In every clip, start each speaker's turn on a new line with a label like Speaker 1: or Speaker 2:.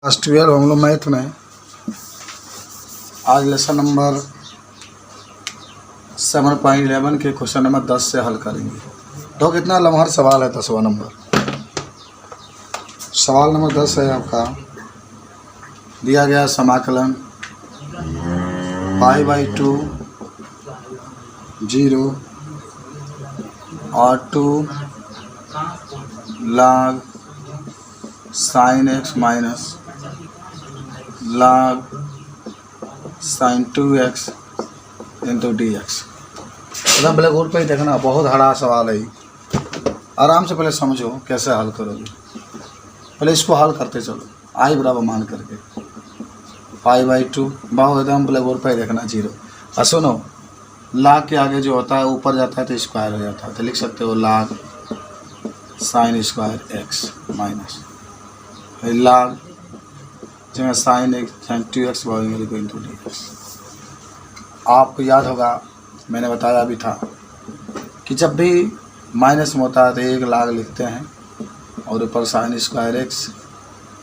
Speaker 1: Class 12 हम लोग math में आज लेसन नंबर 7.11 के क्वेश्चन नंबर 10 से हल करेंगे। तो कितना लम्हार सवाल है 10वां नंबर। सवाल नंबर 10 है आपका, दिया गया समाकलन π/2 0 और 2 log sin x minus log sin 2x into D x. एकदम ब्लैक बोर्ड पर ही देखना, बहुत बड़ा सवाल है। आराम से पहले समझो कैसे हल करोगे। पहले इसको हल करते चलो, आई बराबर मान करके π/2 बहुत एकदम ब्लैक बोर्ड पर ही देखना 0। और सुनो, लाग के आगे जो होता है ऊपर जाता है तो स्क्वायर हो जाता है, तो लिख सकते हो log sin square x minus log जब sin x sin 2x लिखो इंटू डी एक्स। आपको याद होगा मैंने बताया भी था कि जब भी माइनस में होता है तो एक लाग लिखते हैं और ऊपर sin स्क्वायर एक्स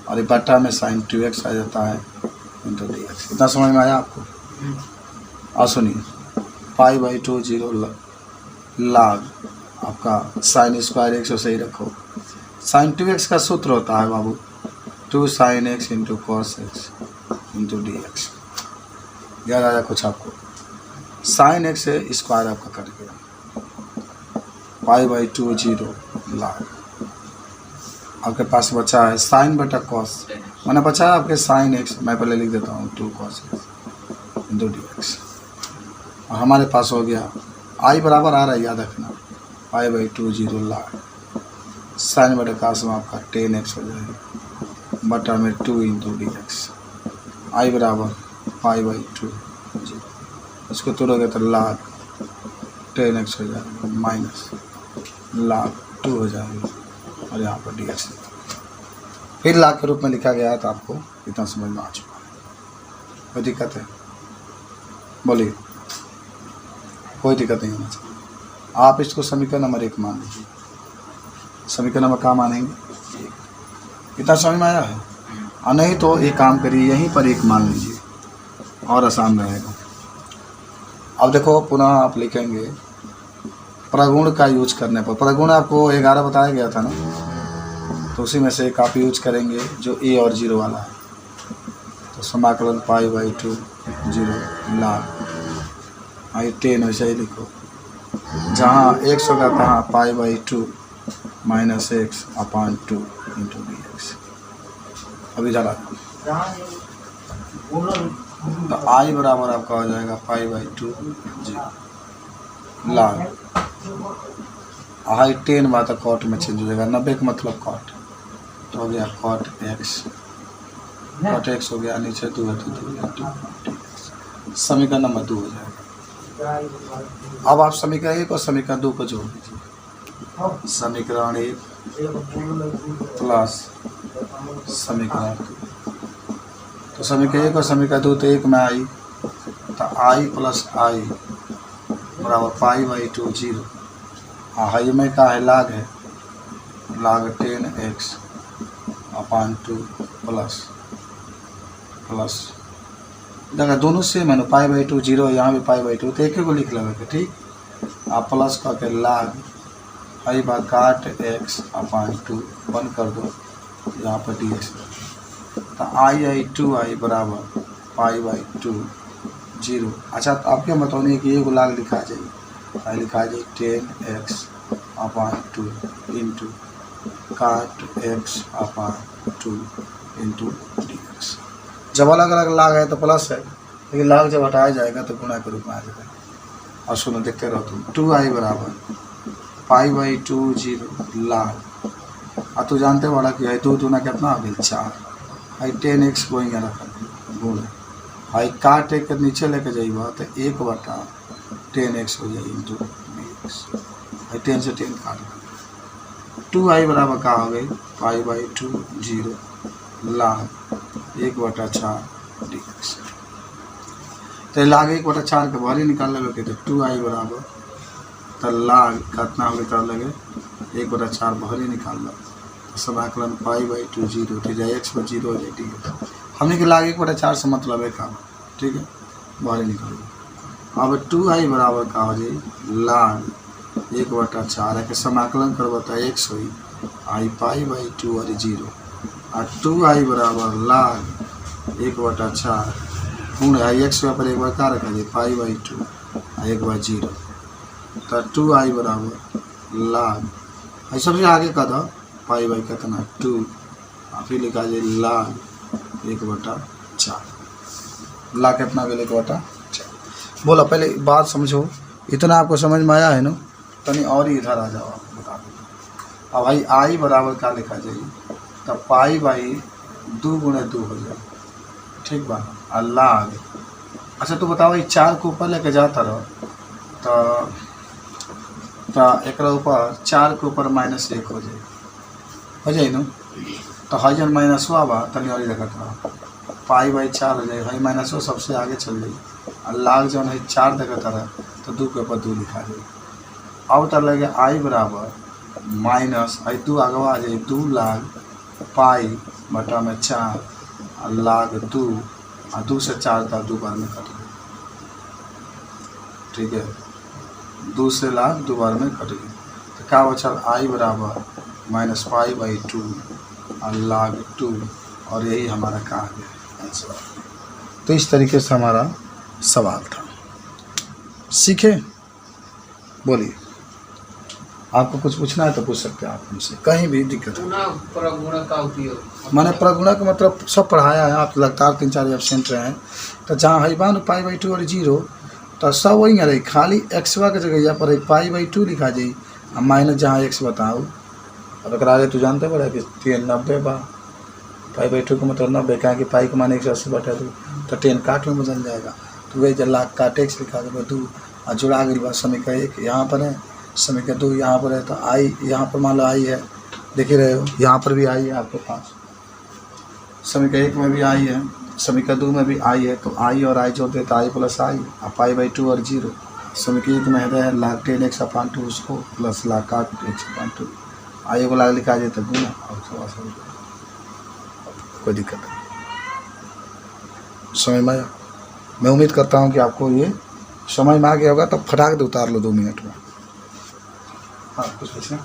Speaker 1: और बट्टा में sin 2x आ जाता है इंटू डी एक्स। इतना समझ में आया आपको? और सुनिए, π/2 0 log आपका sin स्क्वायर एक्स से ही रखो। sin 2x का सूत्र होता है बाबू 2 sin x into cos x into D x. याद आया कुछ आपको? sin x से स्क्वायर आपका कट गया, π/2 0 log आपके पास बचा है sin बटा कॉस, मैंने बचा है आपके sin x, मैं पहले लिख देता हूँ 2 cos x into D x. और हमारे पास हो गया आई बराबर आ रहा है, याद रखना π/2 0 log sin बटा कॉस में आपका 10x हो जाएगा बटा में 2 इंटू डी एक्स। आई बराबर π/2 0, इसको तोड़ोगे तो log 10x हो जाएगा माइनस log 2 हो जाएगा और यहाँ पर डी एक्स फिर log के रूप में लिखा गया है। तो आपको इतना समझ में आ चुका है। कोई दिक्कत है? बोलिए, कोई दिक्कत नहीं होना चाहिए। आप इसको समीकरण नंबर 1 मान लीजिए। समीकरण नंबर क्या मानेंगे? 1। इतना समझ में आया है? और नहीं तो एक काम करिए, यहीं पर 1 मान लीजिए और आसान रहेगा। अब देखो, पुनः आप लिखेंगे प्रगुण का यूज करने पर। प्रगुण आपको 11 बताया गया था ना, तो उसी में से एक आप यूज करेंगे जो ए और 0 वाला है। तो समाकलन π/2 0 log आई 10 वैसे ही लिखो, जहाँ x होगा तहाँ π/2 माइनस x अपान 2 इंटू डी एक्स। अभी ज़रा तो आई बराबर आपका हो जाएगा π/2 0 log आई 10 बात कॉट में चेंज हो जाएगा, 90 का मतलब कॉट, तो हो गया कॉट एक्स हो गया, नीचे 2 है तो 2 समीकरण नंबर 2 हो जाएगा। अब आप समीकरण 1 और समीकरण 2 को जोड़ दीजिए। समीकरण 1 प्लस समीकरण 2, तो समीकरण 1 और समीकरण 2 तो 1 में आई, तो आई प्लस आई बराबर π/2 0। हाई में का है लाग है log 10x अपान 2 प्लस देखा दोनों से मैंने π/2 0, यहाँ भी π/2, तो एक ही को लिख लगे। ठीक, आप प्लस का के log आई बार काट x अपान 2 बंद कर दो, यहाँ पर डी एक्स। तो आई बराबर π/2 0। अच्छा, तो आपके बताने कि ये को log लिखा जाए, लिखा जाए 10x अपान 2 इंटू काट x अपान 2 इंटू डी एक्स। जब अलग अलग लाग है तो प्लस है, लेकिन लाग जब हटाया जाएगा तो गुणा के रूप में आ जाएगा। और सुनो, देखते रहो तुम, 2i बराबर π/2 0 log, और तू जानते वाला कि है 2 दूना कितना आ गया 4, आई 10x को यहाँ रखा गुण, आई काट एक के नीचे लेके जाइएगा तो 1 बटा 10x हो जाए इंटू डी एक्स। आई 10 से 10 काट कर 2i बराबर का हो गई π/2 0 log 1/4 डी एक्स। तो log 1/4 के बाहर ही निकाल लगे तो 2i बराबर तो log कितना हो गया, लगे 1/4 बाहर ही निकाल लो, समाकलन पाई बाई 2 जीरो तो जाए एक्स पर जीरो हो जाए डी एक्स। हमने के लाग 1/4 से मतलब है काम, ठीक है, बाहर निकल। अब 2i बराबर का हो जाए लाग 1/4 है कि समाकलन कर बताए एक्स हुई आई पाई बाई 2 और जीरो और 2i बराबर लाग 1/4 गुण आई एक्स पर 1 बार क्या रखा जाए पाई बाई 2 और 1 बार जीरो तो 2i बराबर लाग सबसे आगे का था पाई बाई कितना 2 और फिर लिखा जाए लाग 1/4 लाग कितना गया 1/4। बोला पहले बात समझो, इतना आपको समझ में आया है ना, तनी और ही इधर आ जाओ आपको बता दो। अब भाई आई बराबर क्या लिखा जाए तब पाई बाई 2 गुणे 2 हो जाए, ठीक बा। और लाग अच्छा तो बताओ ये 4 को ऊपर लेके जाता रहो तो एक ऊपर 4 के ऊपर -1 हो जाए ना, तो हाई जन माइनस हुआ बा तनी और रखा था पाई बाई 4 हो जाए, हाई माइनस हो सबसे आगे चल जाए और लाग जौन है 4 देखता रहा तो 2 के ऊपर 2 लिखा जाए। अब तर लगे आई बराबर माइनस आई 2 आगे आ जाए 2 लाग पाई बटा में 4 और लाग 2 और 2 से 4 तक 2 बार में कट गए, ठीक है, 2 से लाग 2 बार में कट गए तो क्या बचा आई बराबर माइनस पाई बाई 2 और लाग 2 और यही हमारा कहा गया आंसर। तो इस तरीके से हमारा सवाल था, सीखे। बोलिए आपको कुछ पूछना है तो पूछ सकते हैं आप हमसे, कहीं भी दिक्कत है।
Speaker 2: प्रगुणक का उपयोग
Speaker 1: मैंने प्रगुणक मतलब सब पढ़ाया है, आप लगातार 3-4 एब्सेंट रहे हैं तो जहाँ है बान पाई बाई 2 और जीरो तो सब वही रही, खाली एक्सवा के जगह यहाँ पर पाई बाई 2 लिखा जाए और माइनस जहाँ एक्स बताओ। अब अगर आगे तू जानते पड़ा कि 90 बा पाई बाई 2 का मतलब 90 कहा कि पाई को माने 180 बटा 2 तो 10 काट में बदल जाएगा, तो वही जब लाख काट एक्स लिखा देगा 2 और जुड़ा गई बात समीकरण 1 यहाँ पर है, समीकरण 2 यहाँ पर है, तो आई यहाँ पर मान लो आई है, देख ही रहे हो यहाँ पर भी आई है आपके पास, समीकरण 1 में भी आई है, समीकरण 2 में भी आई है, तो आई और आई जोड़ते तो आई प्लस आई और पाई बाई 2 और जीरो। समीकरण 1 में है लाख 10 एक्स अपान 2 उसको प्लस लाख 8 एक्स अपान 2 आई को लाख लिखा जाए तो गुना और कोई दिक्कत नहीं, समझ में आया। मैं उम्मीद करता हूँ कि आपको ये समझ में आ गया होगा, तो फटाक दे उतार लो 2 मिनट में। हाँ कुछ पूछना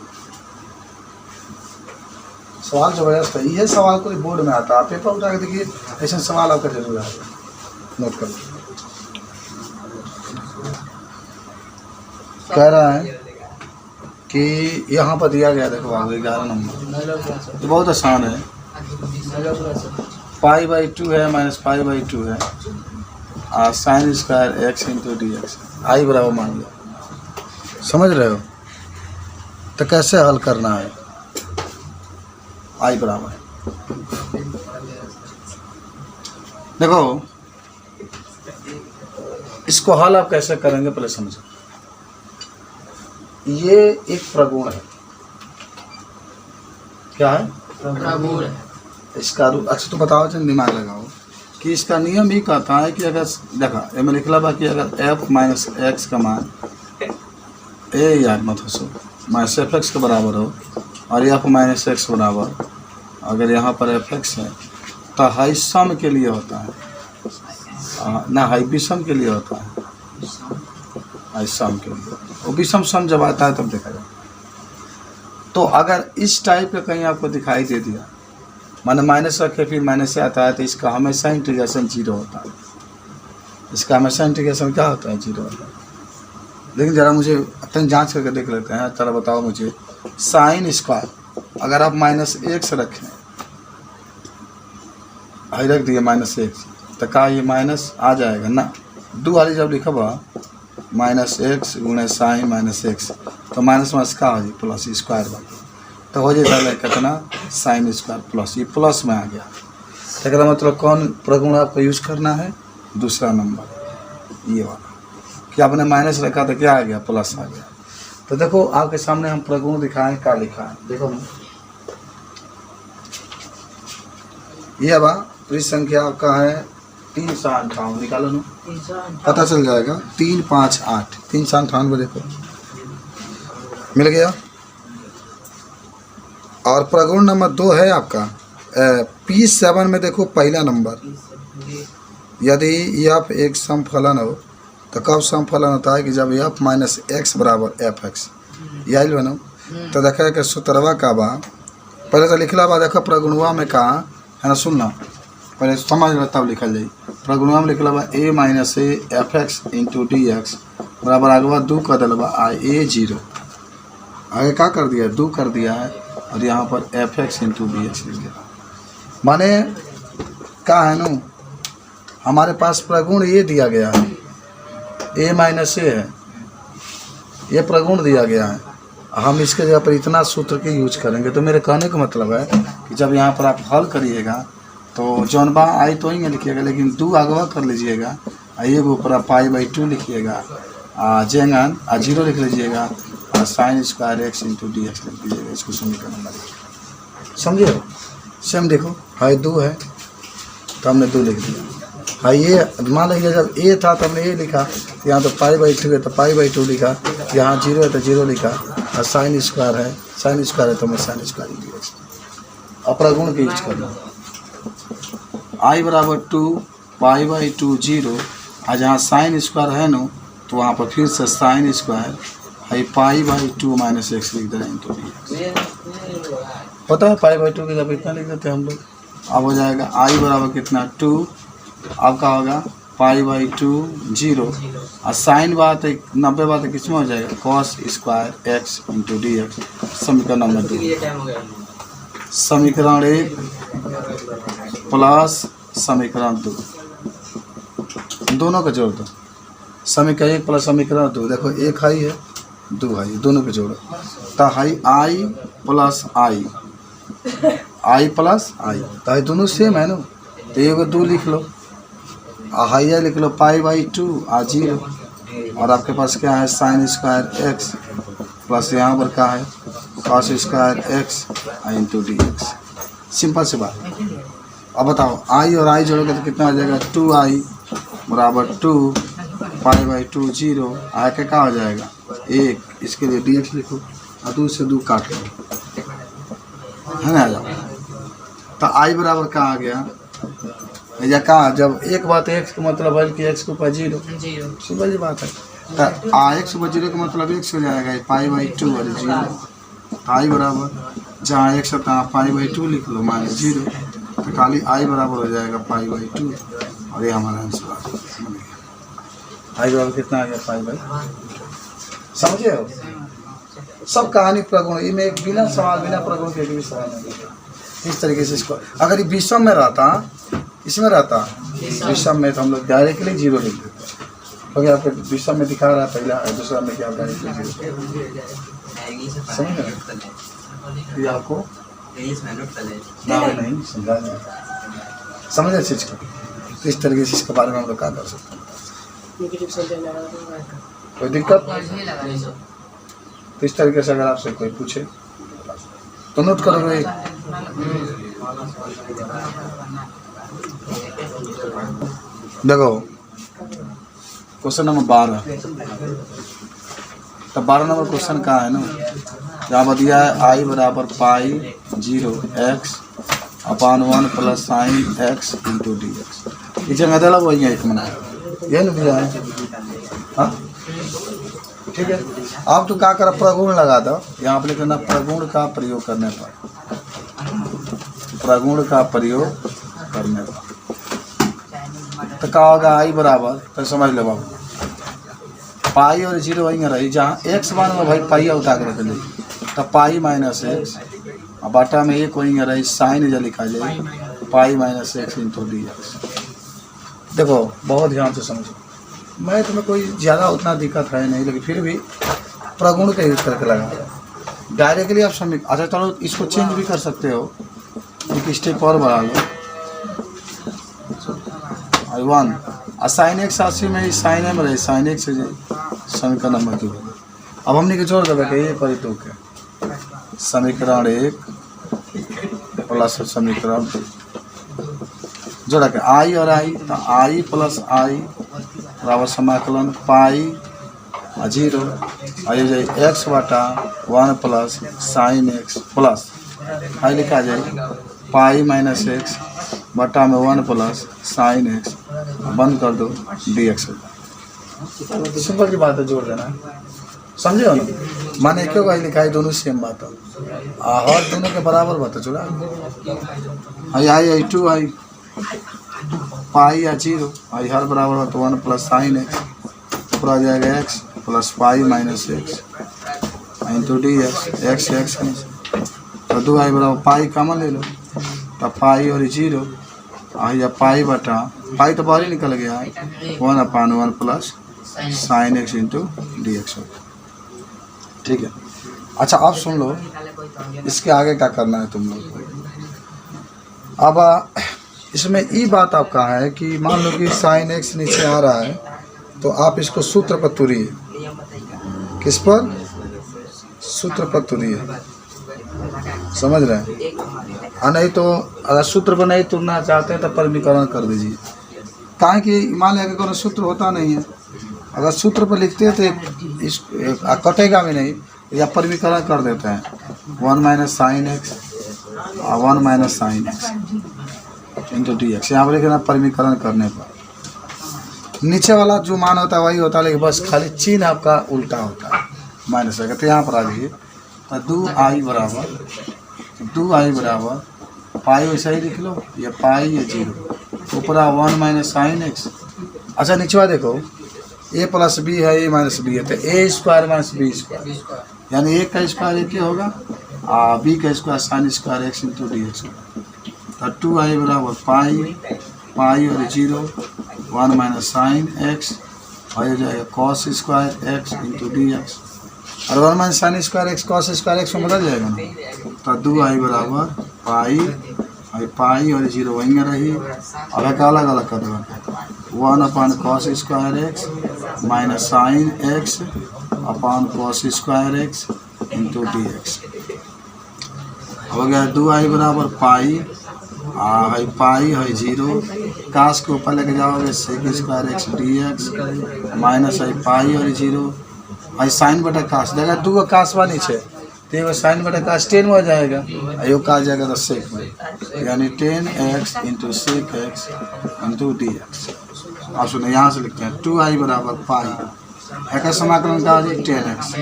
Speaker 1: सवाल जबरदस्त है, ये सवाल कोई बोर्ड में आता है, आप पेपर उठा के देखिए ऐसा सवाल आपका जरूर आएगा, नोट कर लो। कह रहा है कि यहाँ पर दिया गया, देखो आगे 11 नंबर, तो बहुत आसान है, पाई बाई 2 है माइनस पाई बाई 2 है और sine square x into D x, I बराबर मान लो, समझ रहे हो, तो कैसे हल करना है। आई बराबर देखो इसको हल आप कैसे करेंगे पहले समझो। ये एक प्रगुण है, क्या है
Speaker 2: प्रगुण है
Speaker 1: इसका रूप। अच्छा तो बताओ, दिमाग लगाओ कि इसका नियम ही कहता है कि अगर देखा एम लिखला बा कि अगर एफ माइनस एक्स का मान ए याद मत हंसो माइनस एफ एक्स के बराबर हो और एफ माइनस एक्स बराबर अगर यहाँ पर एफ एक्स है तो हाई सम के लिए होता है ना, हाई विषम के लिए होता है, हाई सम के लिए, वो विषम सम जब आता है तब देखा जाए। तो अगर इस टाइप का कहीं आपको दिखाई दे दिया माने माइनस रखे फिर माइनस से आता है तो इसका हमेशा इंटीग्रेशन 0 होता है, इसका हमेशा इंटीग्रेशन क्या होता है 0 होता है। लेकिन ज़रा मुझे अपन जांच करके देख लेते हैं, ज़रा बताओ मुझे साइन स्क्वायर अगर आप -1 रखें, हाई रख दिए -1 तो क्या ये माइनस आ जाएगा ना, 2 वाली जब लिखा हुआ -x गुणे साइन -x तो माइनस माइनस का हो जाए प्लस स्क्वायर वाला तो हो जाता कितना साइन स्क्वायर प्लस, ये प्लस में आ गया। तो मतलब कौन प्रगुण आपको यूज़ करना है, दूसरा नंबर ये वाला, कि आपने माइनस रखा तो क्या आ गया प्लस आ गया। तो देखो आपके सामने हम प्रगुण दिखाएं, क्या लिखा है देखो ना, ये बा पूरी संख्या आपका है 358, निकालो ना पता चल जाएगा 3 5 8 358 देखो मिल गया। और प्रगुण नंबर 2 है आपका P7 में देखो पहला नंबर, यदि f एक समफलन हो तो कब समफलन होता है कि जब f माइनस एक्स बराबर एफ एक्स, यही बनो। तो देखा कि सूत्रवा का बा, पहले तो लिखला बा, देखो प्रगुणवा में कहा है ना, सुनना पहले समझ लो तब लिखल जाए। प्रगुणवा में लिखला बा a minus A F x into D x बराबर आगे बाद 2 कर दिला बा a 0, आगे क्या कर दिया है 2 कर दिया है, और यहाँ पर F x into D x लिख दिया। माने क्या है ना, हमारे पास प्रगुण ये दिया गया है, a माइनस ए है, ये प्रगुण दिया गया है। हम इसके जगह पर इतना सूत्र के यूज करेंगे। तो मेरे कहने का मतलब है कि जब यहाँ पर आप हल करिएगा तो जौन बा आई तो ही लिखिएगा, लेकिन 2 अगवा कर लीजिएगा, ये ऊपर π/2 लिखिएगा, जेंगन 0 लिख लीजिएगा, और sine square x into D x लिख दीजिएगा। इसको समीकरण नंबर समझिए। सेम देखो हाई 2 है तो हमने 2 लिख दिया। हाँ ये मान लीजिए जब ए था तो हमने ये लिखा, यहाँ तो π/2 है तो π/2 लिखा, यहाँ 0 है तो 0 लिखा, और साइन स्क्वायर है तो मैं साइन स्क्वायर डी एक्स अप्रगुण के यूज करना। आई बराबर 2 π/2 0, और जहाँ साइन स्क्वायर है ना तो वहाँ पर फिर से साइन स्क्वायर है π/2 माइनस एक्स लिख दे रहे हैं इंटू डी एक्स। पता है π/2 की जब इतना लिख देते हैं हम लोग, अब हो जाएगा आई बराबर कितना 2, अब क्या होगा π/2 0, और साइन बात 90 बात किस में हो जाएगा cos square x into D x. समीकरण नंबर 2, समीकरण 1 प्लस समीकरण 2, दोनों का जोड़ दो। समीकरण 1 प्लस समीकरण 2, देखो 1 हाई है 2 हाई, दोनों के जोड़ो तो हाई आई प्लस आई, आई प्लस आई, तो हाई दोनों सेम है ना, तो ये 2 लिख लो, हाइया लिख लो π/2 और 0, और आपके पास क्या है साइन स्क्वायर एक्स प्लस यहाँ पर क्या है cos square x into D x. Simple सी बात। अब बताओ आई और आई जोड़ोगे तो कितना हो जाएगा 2i बराबर 2 π/2 0, आके क्या हो जाएगा 1, इसके लिए डी एक्स लिखो और 2 से 2 काट लो, है ना। आ जाओ तो आई बराबर क्या आ गया, या कहा जब एक बात एक्स का मतलब है कि एक्स के ऊपर 0, सिंपल सी बात है। तो एक्स ऊपर 0 का मतलब एक्स हो जाएगा π/2 और 0, तो आई बराबर जहाँ एक्स है तहाँ π/2 लिख लो माइनस 0, तो खाली आई बराबर हो जाएगा π/2, और ये हमारा आंसर आ गया। आई बराबर कितना आ गया π/2, समझे हो। सब कहानी प्रगुण, इनमें बिना सवाल बिना प्रगुण के भी सवाल नहीं। इस तरीके से इसको अगर ये विषम में रहता, इसमें रहता विषम में तो हम लोग डायरेक्टली 0 लिख देते, क्योंकि आपको विषम में दिखा रहा है पहला, और दूसरा में क्या डायरेक्टली 0 समझ रहे आपको ना नहीं समझा नहीं समझ रहे चीज़ को। तो इस तरीके से इसके बारे में हम लोग क्या कर सकते हैं, कोई दिक्कत। तो इस तरीके से अगर आपसे कोई पूछे तो नोट करोगे। देखो क्वेश्चन नंबर 12, तो 12 नंबर क्वेश्चन का है ना, जहाँ बतिया है आई बराबर π/0 x अपान 1 plus sine x into D x. ये जगह दिला वही है, एक बनाया यही ना दिया है। हाँ ठीक है, आप तो क्या करा प्रगुण लगा दो, यहाँ पर लिखना प्रगुण का प्रयोग करने पर, प्रगुण का प्रयोग करने पर तो क्या होगा आई बराबर, तो समझ लो बाबू पाई और 0 वहीं रही, जहाँ एक्स मान में भाई पाई उठा कर रख ली, तो पाई माइनस एक्स और बाटा में 1 वहीं रही, साइन जो लिखा जाए π/x इंटू डी एक्स। देखो बहुत ध्यान से समझो, मैं तुम्हें कोई ज़्यादा उतना दिक्कत है नहीं, लेकिन फिर भी प्रगुण का यूज़ करके लगा डायरेक्टली आप समझ। अच्छा चलो इसको चेंज भी कर सकते हो, एक स्टेप और बढ़ा लो, आई 1 और साइन एक्स 80 में साइन एम रहे, साइन एक्स समीकरण नंबर 2। अब हमने के जोड़ देवे के 1 और 2 के समीकरण 1 प्लस समीकरण 2 जोड़ा के आई और आई, तो आई प्लस आई बराबर समाकलन π/0 आ जाए एक्स बटा 1 plus sine x plus high लिखा जाए पाई माइनस एक्स बटा में 1 प्लस साइन एक्स, बंद कर दो डी एक्स। सिंपल की बात है, जोड़ देना है, समझे हो ना। माने क्यों का लिखा है, दोनों सेम बात है, हर दोनों के बराबर बात है। चला आई 2 आई पाई या 0 आई हर बराबर हो तो 1 प्लस साइन एक्स, ऊपर आ जाएगा x plus pi minus x into D x x तो 2 आई बराबर पाई कॉमन ले लो, तो पाई और 0 या पाई बटा पाई तो बाहर ही निकल गया है 1/1 plus sine x into D x. ठीक है, अच्छा आप सुन लो, इसके आगे क्या करना है तुम लोग को। अब इसमें ये बात आपका है कि मान लो कि साइन एक्स नीचे आ रहा है, तो आप इसको सूत्र पर तुरिए। किस पर? सूत्र पर तुरिए, समझ रहे हैं। और नहीं तो अगर सूत्र पर नहीं तुरना चाहते हैं तो परिमीकरण कर दीजिए। काहे कि मान लिया कि कोई सूत्र होता नहीं है, अगर सूत्र पर लिखते हैं तो कटेगा भी नहीं, या परिमीकरण कर देते हैं 1 minus sine x 1 minus sine x into D x. यहाँ पर लिखना परिमीकरण करने पर नीचे वाला जो मान होता है वही होता है, लेकिन बस खाली चिन्ह आपका उल्टा होता है, माइनस का। तो यहाँ पर आ जाइए, तो 2i बराबर पाई वैसा ही लिख लो, या पाई या 0 ऊपर 1 माइनस साइन एक्स। अच्छा नीचे देखो a प्लस बी है, a माइनस बी है, तो a square minus B square, यानी a का स्क्वायर एक ही होगा, b का square sine square x into D X. तो 2i बराबर पाई और 0 1 माइनस साइन एक्स हो जाएगा cos square x into D x, और 1 minus sign square x cos square x में बदल जाएगा ना। तो 2i बराबर पाई और 0 वहीं रही, और एक अलग अलग कर दो 1 cos square x minus sine x cos square x into D x हो गया। 2i बराबर पाई है 0, कास के ऊपर लेके जाओगे sec square X D X minus pi और 0 साइन बटा कास, देखा 2 का कास बा नीचे, तो साइन बटा कास 10 में हो जाएगा, यो का आ जाएगा 10 सेक में, यानी 10x into sec X into D X. आप सुनिए, यहाँ से लिखते हैं 2i बराबर पाई एक समाकलन का 10x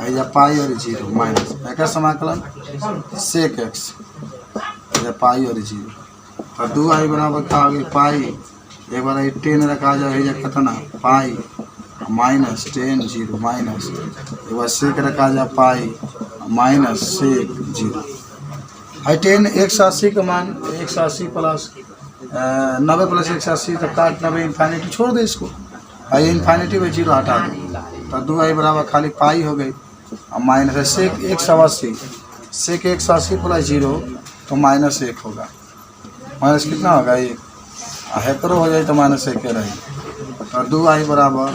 Speaker 1: या पाई और 0 माइनस एक समाकलन सेक एक्स या पाई और 0, तो 2i बराबर का आगे पाई, एक बार 10 रखा जाए कितना पाई माइनस 10 0 माइनस एक बार सेक रखा जाए पाई माइनस सेक 0। 10 180 का मान 180 प्लस 90 प्लस 180 तो काट 90 इन्फाइनिटी छोड़ दे इसको, इन्फाइनिटी में 0 हटा दो, तो 2i बराबर खाली पाई हो गई, और माइनस सेक 180 सेक 180 प्लस 0 तो माइनस 1 होगा, माइनस कितना होगा 1, हैकरो हो जाए तो माइनस 1 रही, और 2i बराबर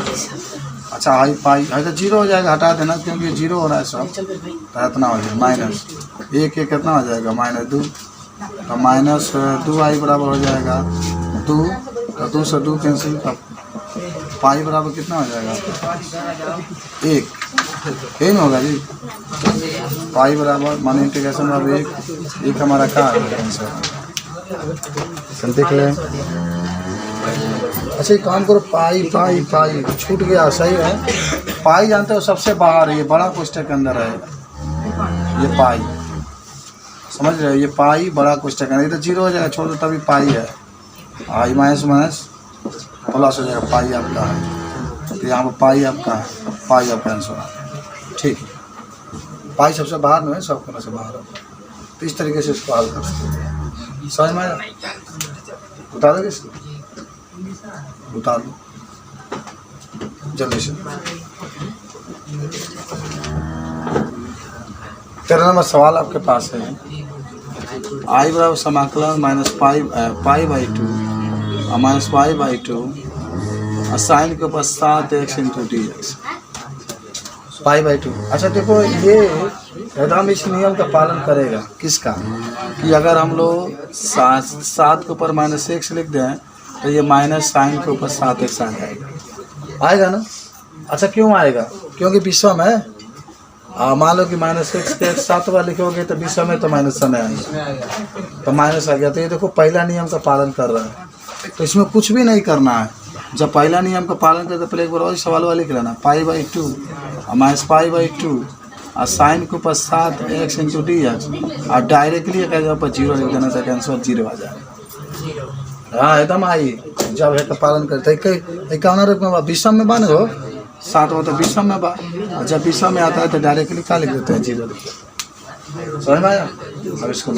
Speaker 1: अच्छा हाई पाई है तो 0 हो जाएगा, हटा देना क्योंकि 0 हो रहा है सब, तो इतना हो जाएगा माइनस 1 कितना हो जाएगा -2, तो माइनस 2i बराबर हो जाएगा 2, तो 2 से 2 कैंसिल, तो पाई बराबर कितना हो जाएगा 1, यही नहीं होगा जी, पाई बराबर मान इंटीग्रेशन अब 1 हमारा क्या है आंसर, देख लें। अच्छा एक काम करो, पाई छूट गया, सही है, पाई जानते हो सबसे बाहर है, ये बड़ा कोष्ठक के अंदर है, ये पाई समझ रहे हो, ये पाई बड़ा कोष्ठक है, ये तो 0 हो जाएगा, छोड़ दो तभी पाई है, आई माइनस प्लस हो जाएगा, पाई आपका है, तो यहाँ पर पाई आपका है, पाई आपका आंसर है। ठीक है, पाई सबसे बाहर में है, सब कोने से बाहर है, तो इस तरीके से इसको हल कर सकते हैं। समझ में आया? उतार दोगे इसको, उतार लो जल्दी से। 13 नंबर सवाल आपके पास है, आई बराबर समाकलन -पाई/2 और -पाई/2 और साइन के ऊपर 7x इंटू डी एक्स पाई/2। अच्छा देखो, ये एकदम इस नियम का पालन करेगा, किसका, कि अगर हम लोग 7 के ऊपर -x लिख दें तो ये माइनस साइन के ऊपर 7x आ जाएगा, आएगा ना। अच्छा क्यों आएगा, क्योंकि विषम है, मान लो कि -x के 7 बार लिखोगे तो विषम में तो माइनस में आएगा,
Speaker 2: इसमें आ गया।
Speaker 1: तो माइनस आ गया। तो ये देखो पहला नियम का पालन कर रहा है, तो इसमें कुछ भी नहीं करना है। जब पहला नियम का पालन करते पहले एक बार और सवाल वाले लिख लेना, π/2 और -π/2 और साइन के ऊपर 7x इंटू dx और डायरेक्टली एक जगह पर 0 लिख देना ताकि आंसर 0 आ जाए। हाँ एकदम आई जब है तो पालन करते इक्यावन रूप में विषम में बन हो 7 हो तो विषम में बा, और जब विषम में आता है तो डायरेक्टली क्या लिख देते हैं 0 लिख। समझ में आया? अब इसको